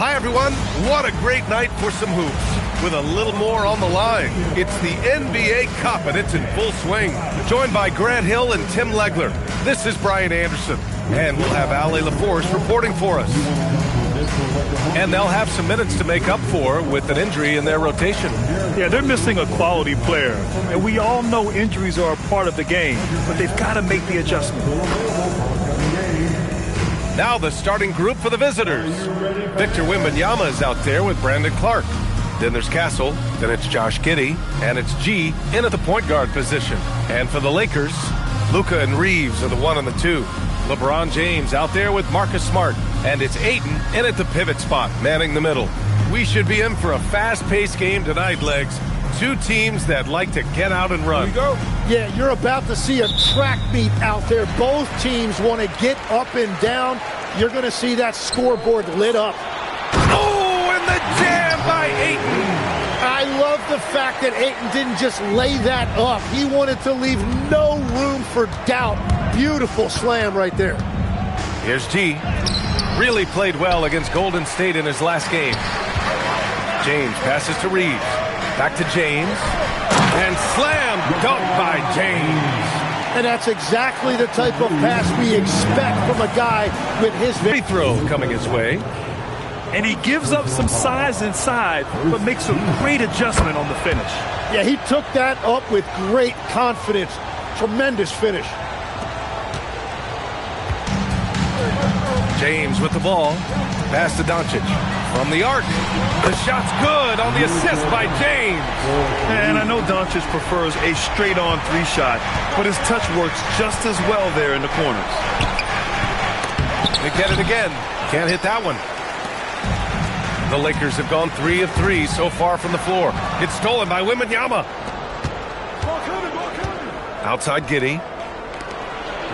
Hi, everyone. What a great night for some hoops. With a little more on the line, it's the NBA Cup, and it's in full swing. Joined by Grant Hill and Tim Legler. This is Brian Anderson, and we'll have Ale LaForce reporting for us. And they'll have some minutes to make up for with an injury in their rotation. Yeah, they're missing a quality player, and we all know injuries are a part of the game, but they've got to make the adjustment. Now the starting group for the visitors. Victor Wembanyama is out there with Brandon Clark. Then there's Castle, then it's Josh Giddey, and it's G in at the point guard position. And for the Lakers, Luka and Reeves are the 1 and the 2. LeBron James out there with Marcus Smart, and it's Ayton in at the pivot spot, manning the middle. We should be in for a fast-paced game tonight, Legs. Two teams that like to get out and run. Here we go. Yeah, you're about to see a track meet out there. Both teams want to get up and down. You're going to see that scoreboard lit up. Oh, and the jam by Ayton. I love the fact that Ayton didn't just lay that up. He wanted to leave no room for doubt. Beautiful slam right there. Here's G. Really played well against Golden State in his last game. James passes to Reeves. Back to James. And slam dunk by James. And that's exactly the type of pass we expect from a guy with his free throw coming his way. And he gives up some size inside, but makes a great adjustment on the finish. Yeah, he took that up with great confidence. Tremendous finish. James with the ball. Pass to Doncic. From the arc. The shot's good on the assist by James. And I know Doncic prefers a straight-on three-shot, but his touch works just as well there in the corners. They get it again. Can't hit that one. The Lakers have gone 3 of 3 so far from the floor. It's stolen by Wembanyama. Outside Giddey.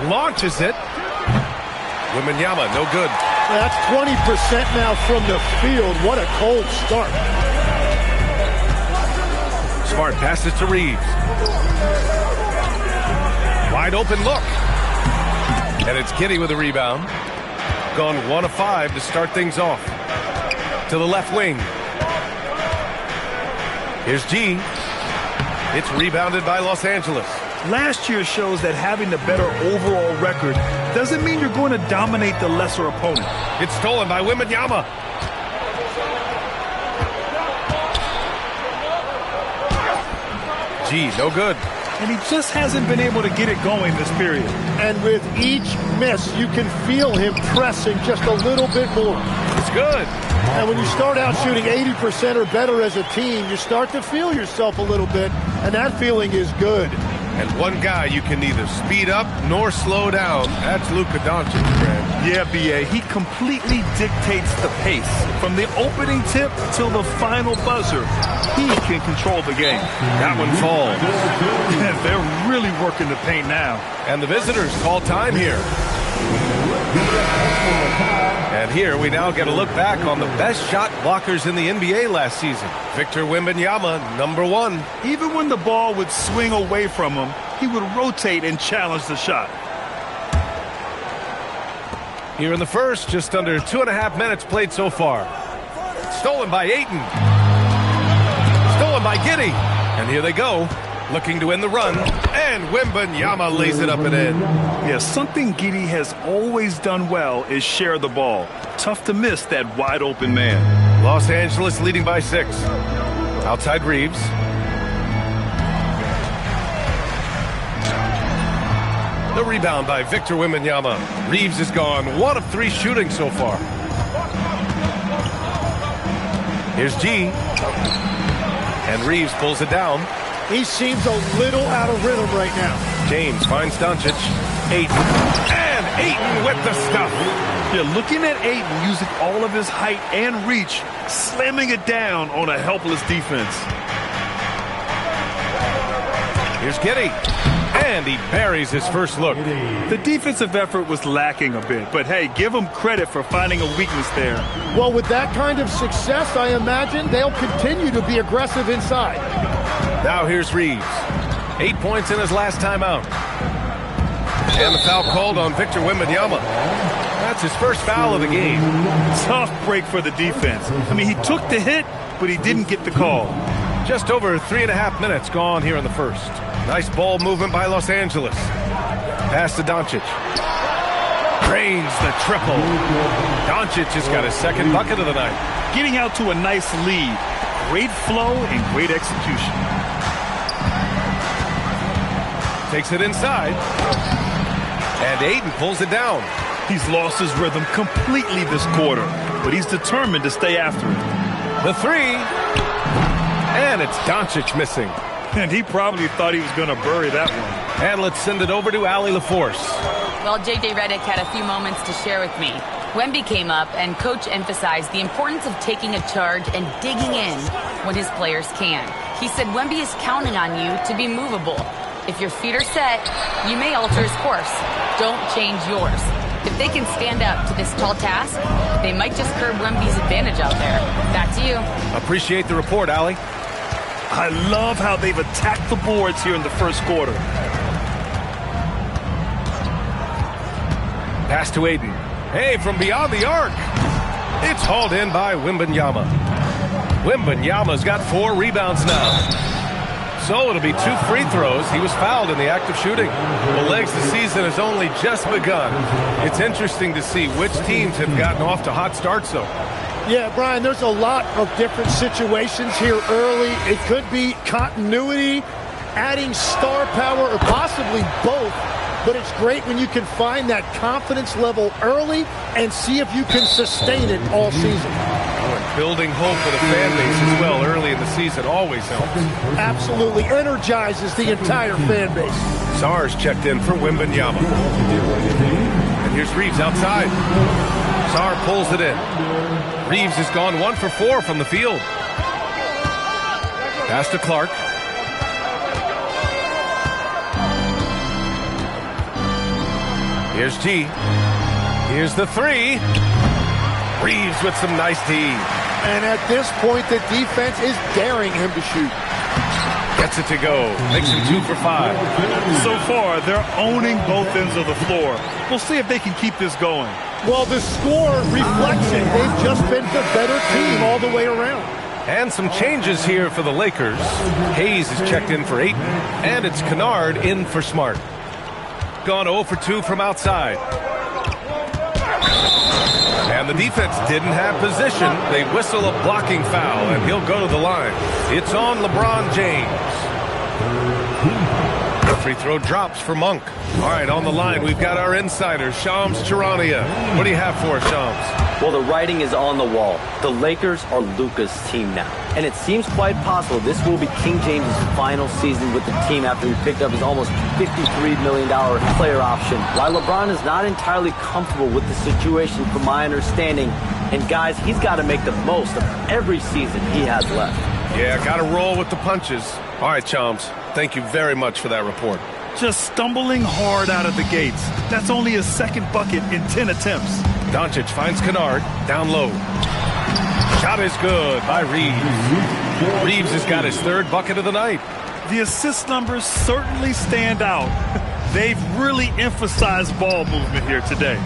Launches it. Wembanyama, no good. That's 20% now from the field. What a cold start. Smart passes to Reeves. Wide open look. And it's Giddey with a rebound. Gone 1 of 5 to start things off. To the left wing. Here's G. It's rebounded by Los Angeles. Last year shows that having the better overall record doesn't mean you're going to dominate the lesser opponent. It's stolen by Wembanyama. G, no good. And he just hasn't been able to get it going this period. And with each miss, you can feel him pressing just a little bit more. It's good. And when you start out shooting 80% or better as a team, you start to feel yourself a little bit, and that feeling is good. And one guy you can neither speed up nor slow down. That's Luka Doncic, Grant. Yeah, B.A. He completely dictates the pace. From the opening tip till the final buzzer, he can control the game. That one falls. They're really working the paint now. And the visitors call time here. And here we now get a look back on the best shot blockers in the NBA last season. Victor Wembanyama, #1. Even when the ball would swing away from him, he would rotate and challenge the shot. Here in the first, just under 2.5 minutes played so far. Stolen by Ayton. Stolen by Giddey. And here they go, looking to end the run. And Wembanyama lays it up and in. Yeah, something Giddey has always done well is share the ball. Tough to miss that wide open man. Los Angeles leading by 6. Outside Reeves. The rebound by Victor Wembanyama. Reeves is gone 1 of 3 shooting so far. Here's G. And Reeves pulls it down. He seems a little out of rhythm right now. James finds Doncic. Ayton. And Ayton with the stuff. Yeah, looking at Ayton using all of his height and reach, slamming it down on a helpless defense. Here's Giddey. And he buries his first look. The defensive effort was lacking a bit, but hey, give him credit for finding a weakness there. Well, with that kind of success, I imagine they'll continue to be aggressive inside. Now here's Reeves. 8 points in his last time out. And the foul called on Victor Wembanyama. That's his first foul of the game. Tough break for the defense. I mean, he took the hit, but he didn't get the call. Just over 3.5 minutes gone here in the first. Nice ball movement by Los Angeles. Pass to Doncic. Drains the triple. Doncic has got his second bucket of the night. Getting out to a nice lead. Great flow and great execution. Takes it inside. And Ayton pulls it down. He's lost his rhythm completely this quarter, but he's determined to stay after it. The three. And it's Doncic missing. And he probably thought he was going to bury that one. And let's send it over to Allie LaForce. Well, J.J. Redick had a few moments to share with me. Wemby came up, and Coach emphasized the importance of taking a charge and digging in when his players can. He said Wemby is counting on you to be movable. If your feet are set, you may alter his course. Don't change yours. If they can stand up to this tall task, they might just curb Wemby's advantage out there. Back to you. Appreciate the report, Allie. I love how they've attacked the boards here in the first quarter. Pass to Ayton. Hey, from beyond the arc. It's hauled in by Wembanyama. Wembanyama's got 4 rebounds now. So it'll be 2 free throws. He was fouled in the act of shooting. The legs the season has only just begun. It's interesting to see which teams have gotten off to hot starts, though. Yeah, Brian, there's a lot of different situations here early. It could be continuity, adding star power, or possibly both. But it's great when you can find that confidence level early and see if you can sustain it all season. Building hope for the fan base as well early in the season always helps. Absolutely energizes the entire fan base. Sarge checked in for Wembanyama. And here's Reeves outside. Sarr pulls it in. Reeves has gone 1 for 4 from the field. Pass to Clark. Here's G. Here's the 3. Reeves with some nice D. And at this point, the defense is daring him to shoot. Gets it to go. Makes him 2 for 5. So far, they're owning both ends of the floor. We'll see if they can keep this going. Well, the score reflects it. They've just been the better team all the way around. And some changes here for the Lakers. Hayes is checked in for Ayton. And it's Kennard in for Smart. Gone 0 for 2 from outside. And the defense didn't have position. They whistle a blocking foul, and he'll go to the line. It's on LeBron James. The free throw drops for Monk. All right, on the line, we've got our insider, Shams Charania. What do you have for us, Shams? Well, the writing is on the wall. The Lakers are Luka's team now. And it seems quite possible this will be King James' final season with the team after he picked up his almost $53 million player option. While LeBron is not entirely comfortable with the situation from my understanding, and guys, he's got to make the most of every season he has left. Yeah, got to roll with the punches. All right, Shams, thank you very much for that report. Just stumbling hard out of the gates. That's only his second bucket in 10 attempts. Doncic finds Kennard down low. Shot is good by Reeves. Reeves has got his 3rd bucket of the night. The assist numbers certainly stand out. They've really emphasized ball movement here today.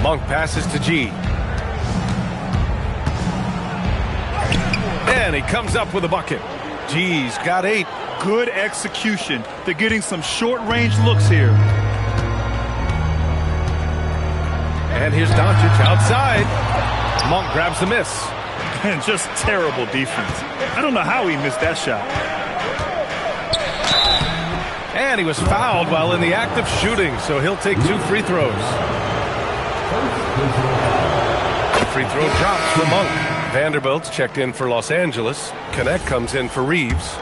Monk passes to G. And he comes up with a bucket. G's got 8. Good execution. They're getting some short-range looks here. And here's Doncic outside. Monk grabs the miss. And just terrible defense. I don't know how he missed that shot. And he was fouled while in the act of shooting, so he'll take 2 free throws. The free throw drops for Monk. Vanderbilt's checked in for Los Angeles. Connect comes in for Reeves.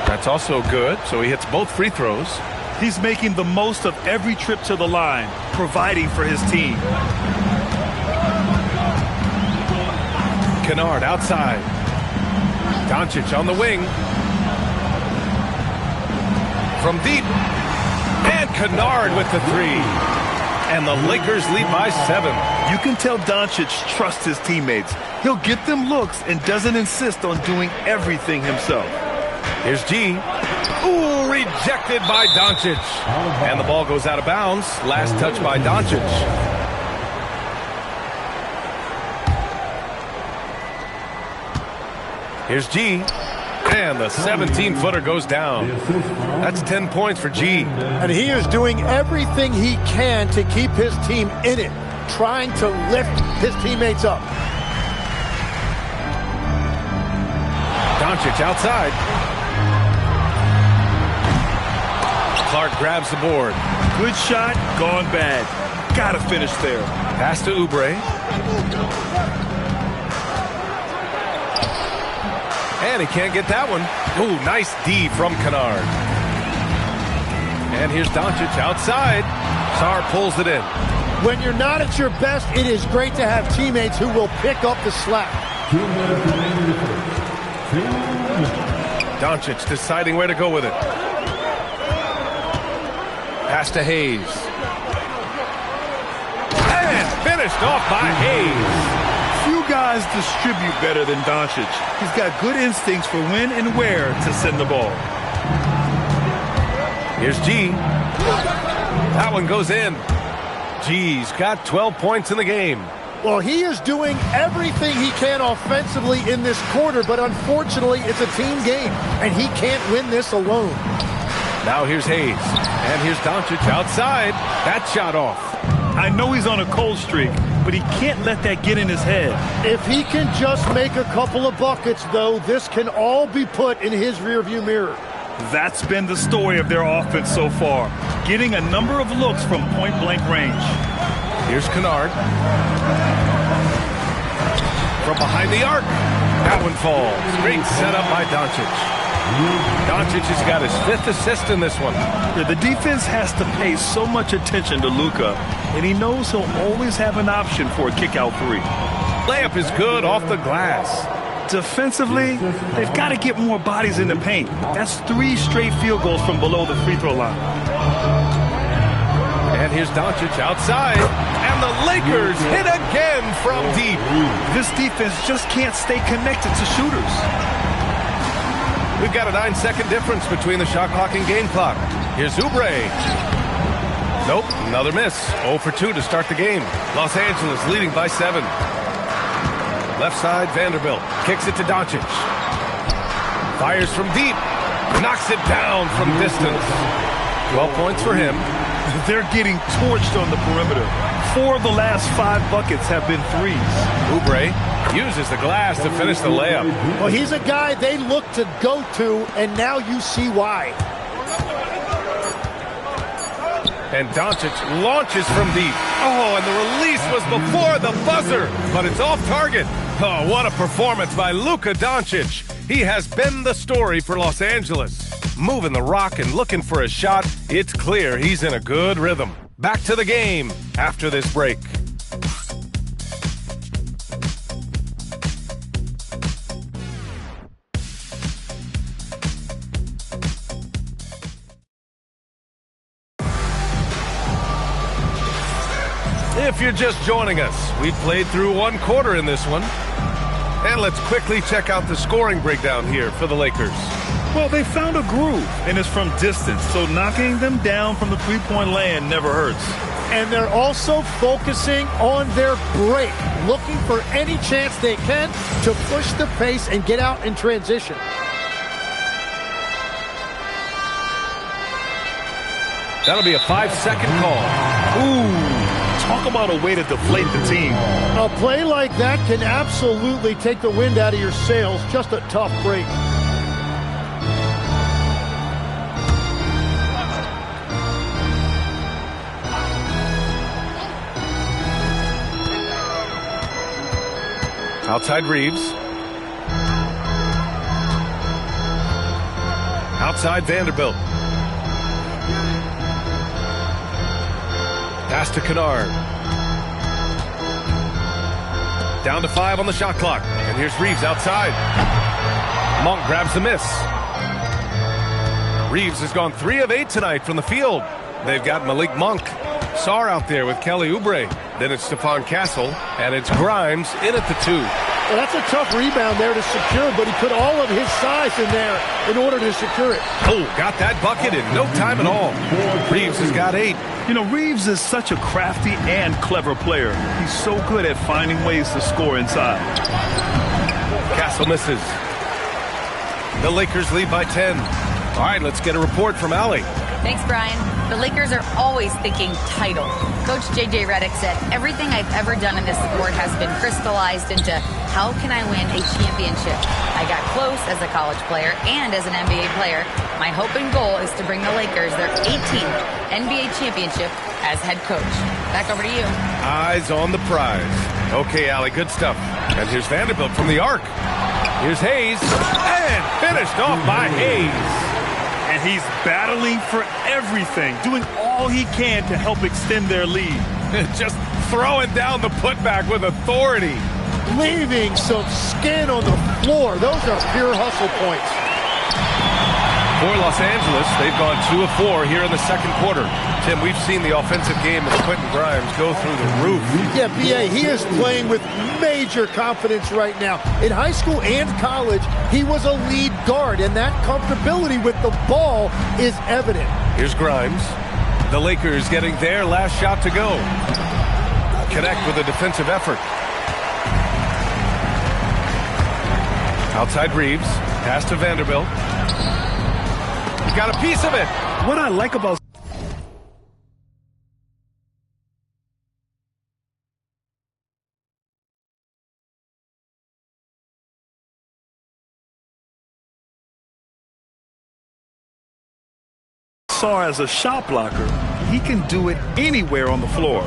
That's also good, so he hits both free throws. He's making the most of every trip to the line, providing for his team. Kennard outside. Doncic on the wing. From deep. And Kennard with the 3. And the Lakers lead by 7. You can tell Doncic trusts his teammates. He'll get them looks and doesn't insist on doing everything himself. Here's G. Ooh, rejected by Doncic. And the ball goes out of bounds. Last touch by Doncic. Here's G. And the 17-footer goes down. That's 10 points for G. And he is doing everything he can to keep his team in it, trying to lift his teammates up. Doncic outside. Clark grabs the board. Good shot, gone bad. Gotta finish there. Pass to Oubre. And he can't get that one. Ooh, nice D from Kennard. And here's Doncic outside. Sarr pulls it in. When you're not at your best, it is great to have teammates who will pick up the slack. Doncic deciding where to go with it. Pass to Hayes. And finished off by Hayes. Few guys distribute better than Doncic. He's got good instincts for when and where to send the ball. Here's G. That one goes in. G's got 12 points in the game. Well, he is doing everything he can offensively in this quarter, but unfortunately, it's a team game, and he can't win this alone. Now here's Hayes. And here's Doncic outside. That shot off. I know he's on a cold streak, but he can't let that get in his head. If he can just make a couple of buckets, though, this can all be put in his rearview mirror. That's been the story of their offense so far, getting a number of looks from point-blank range. Here's Kennard. From behind the arc. That one falls. Great setup by Doncic. Doncic has got his 5th assist in this one. The defense has to pay so much attention to Luka, and he knows he'll always have an option for a kick-out three. Layup is good off the glass. Defensively, they've got to get more bodies in the paint. That's 3 straight field goals from below the free throw line. And here's Doncic outside. And the Lakers hit again from deep. This defense just can't stay connected to shooters. We've got a 9-second difference between the shot clock and game clock. Here's Oubre. Nope, another miss. 0 for 2 to start the game. Los Angeles leading by 7. Left side, Vanderbilt kicks it to Doncic. Fires from deep. Knocks it down from distance. 12 points for him. They're getting torched on the perimeter. 4 of the last 5 buckets have been threes. Oubre uses the glass to finish the layup. Well, he's a guy they look to go to, and now you see why. And Doncic launches from deep. Oh, and the release was before the buzzer, but it's off target. Oh, what a performance by Luka Doncic. He has been the story for Los Angeles. Moving the rock and looking for a shot, it's clear he's in a good rhythm. Back to the game after this break. If you're just joining us, we played through 1 quarter in this one. And let's quickly check out the scoring breakdown here for the Lakers. Well, they found a groove, and it's from distance, so knocking them down from the three-point land never hurts. And they're also focusing on their break, looking for any chance they can to push the pace and get out in transition. That'll be a 5-second call. Ooh. Talk about a way to deflate the team. A play like that can absolutely take the wind out of your sails. Just a tough break. Outside Reeves. Outside Vanderbilt. Pass to Kennard. Down to 5 on the shot clock. And here's Reeves outside. Monk grabs the miss. Reeves has gone 3 of 8 tonight from the field. They've got Malik Monk. Sarr out there with Kelly Oubre. Then it's Stephon Castle. And it's Grimes in at the 2. Well, that's a tough rebound there to secure, but he put all of his size in there in order to secure it. Oh, got that bucket in no time at all. Reeves has got 8. You know, Reeves is such a crafty and clever player. He's so good at finding ways to score inside. Castle misses. The Lakers lead by 10. All right, let's get a report from Allie. Thanks, Brian. The Lakers are always thinking title. Coach J.J. Redick said, everything I've ever done in this sport has been crystallized into how can I win a championship? I got close as a college player and as an NBA player. My hope and goal is to bring the Lakers their 18th NBA championship as head coach. Back over to you. Eyes on the prize. Okay, Allie, good stuff. And here's Vanderbilt from the arc. Here's Hayes. And finished off by Hayes. And he's battling for everything, doing all he can to help extend their lead. Just throwing down the putback with authority. Leaving some skin on the floor. Those are pure hustle points. For Los Angeles, they've gone 2 of 4 here in the second quarter. Tim, we've seen the offensive game of Quentin Grimes go through the roof. Yeah, B.A., he is playing with major confidence right now. In high school and college, he was a lead guard, and that comfortability with the ball is evident. Here's Grimes. The Lakers getting their last shot to go. Connect with a defensive effort. Outside Reeves. Pass to Vanderbilt. He got a piece of it. What I like about Sar as a shot blocker, he can do it anywhere on the floor.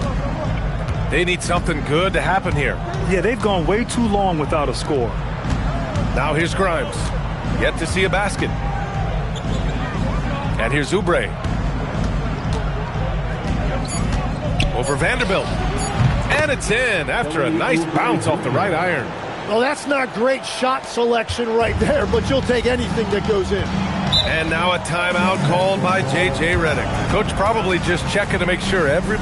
They need something good to happen here. Yeah, they've gone way too long without a score. Now here's Grimes. Yet to see a basket. And here's Oubre. Over Vanderbilt. And it's in after a nice bounce off the right iron. Well, that's not great shot selection right there, but you'll take anything that goes in. And now a timeout called by J.J. Redick. Coach probably just checking to make sure every...